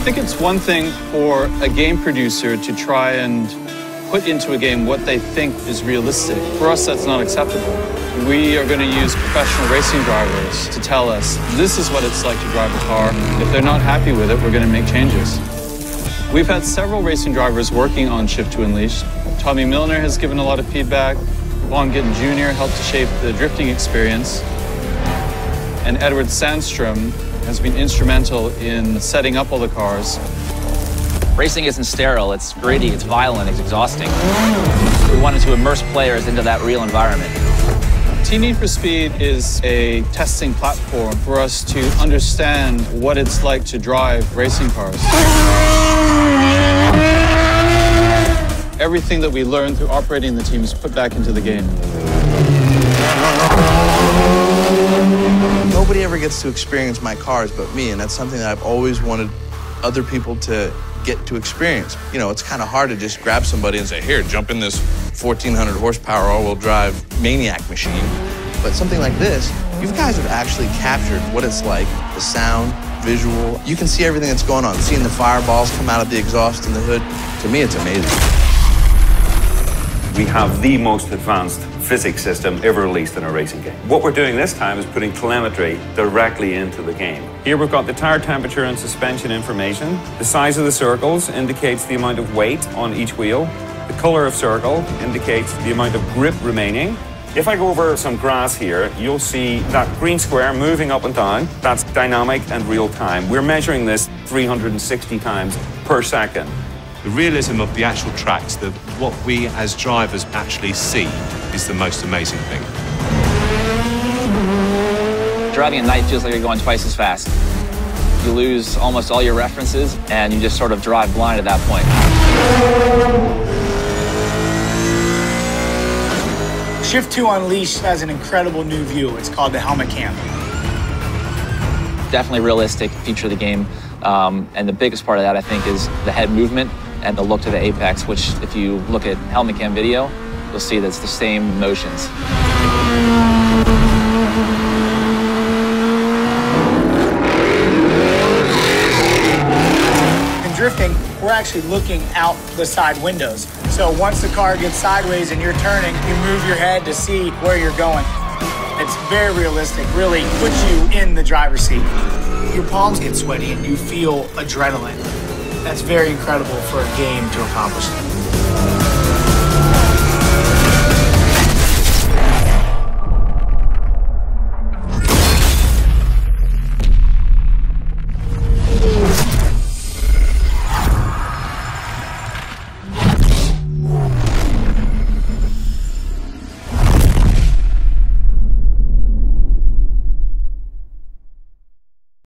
think it's one thing for a game producer to try and put into a game what they think is realistic. For us, that's not acceptable. We are going to use professional racing drivers to tell us this is what it's like to drive a car. If they're not happy with it, we're going to make changes. We've had several racing drivers working on Shift to Unleash. Tommy Milner has given a lot of feedback. Vaughn Gittin Jr. helped to shape the drifting experience. And Edward Sandstrom has been instrumental in setting up all the cars. Racing isn't sterile, it's gritty, it's violent, it's exhausting. We wanted to immerse players into that real environment. Team Need for Speed is a testing platform for us to understand what it's like to drive racing cars. Everything that we learned through operating the team is put back into the game. Nobody ever gets to experience my cars but me, and that's something that I've always wanted other people to get to experience. You know, it's kind of hard to just grab somebody and say, here, jump in this 1,400 horsepower all-wheel drive maniac machine. But something like this, you guys have actually captured what it's like, the sound, visual. You can see everything that's going on, seeing the fireballs come out of the exhaust and the hood. To me, it's amazing. We have the most advanced physics system ever released in a racing game. What we're doing this time is putting telemetry directly into the game. Here we've got the tire temperature and suspension information. The size of the circles indicates the amount of weight on each wheel. The color of circle indicates the amount of grip remaining. If I go over some grass here, you'll see that green square moving up and down. That's dynamic and real time. We're measuring this 360 times per second. The realism of the actual tracks, what we as drivers actually see, is the most amazing thing. Driving at night feels like you're going twice as fast. You lose almost all your references, and you just sort of drive blind at that point. Shift to Unleash has an incredible new view. It's called the Helmet Cam. Definitely realistic feature of the game. And the biggest part of that, I think, is the head movement and the look to the apex, which if you look at Helmet Cam video, you'll see that's the same motions. In drifting, we're actually looking out the side windows. So once the car gets sideways and you're turning, you move your head to see where you're going. It's very realistic, really puts you in the driver's seat. Your palms get sweaty and you feel adrenaline. That's very incredible for a game to accomplish.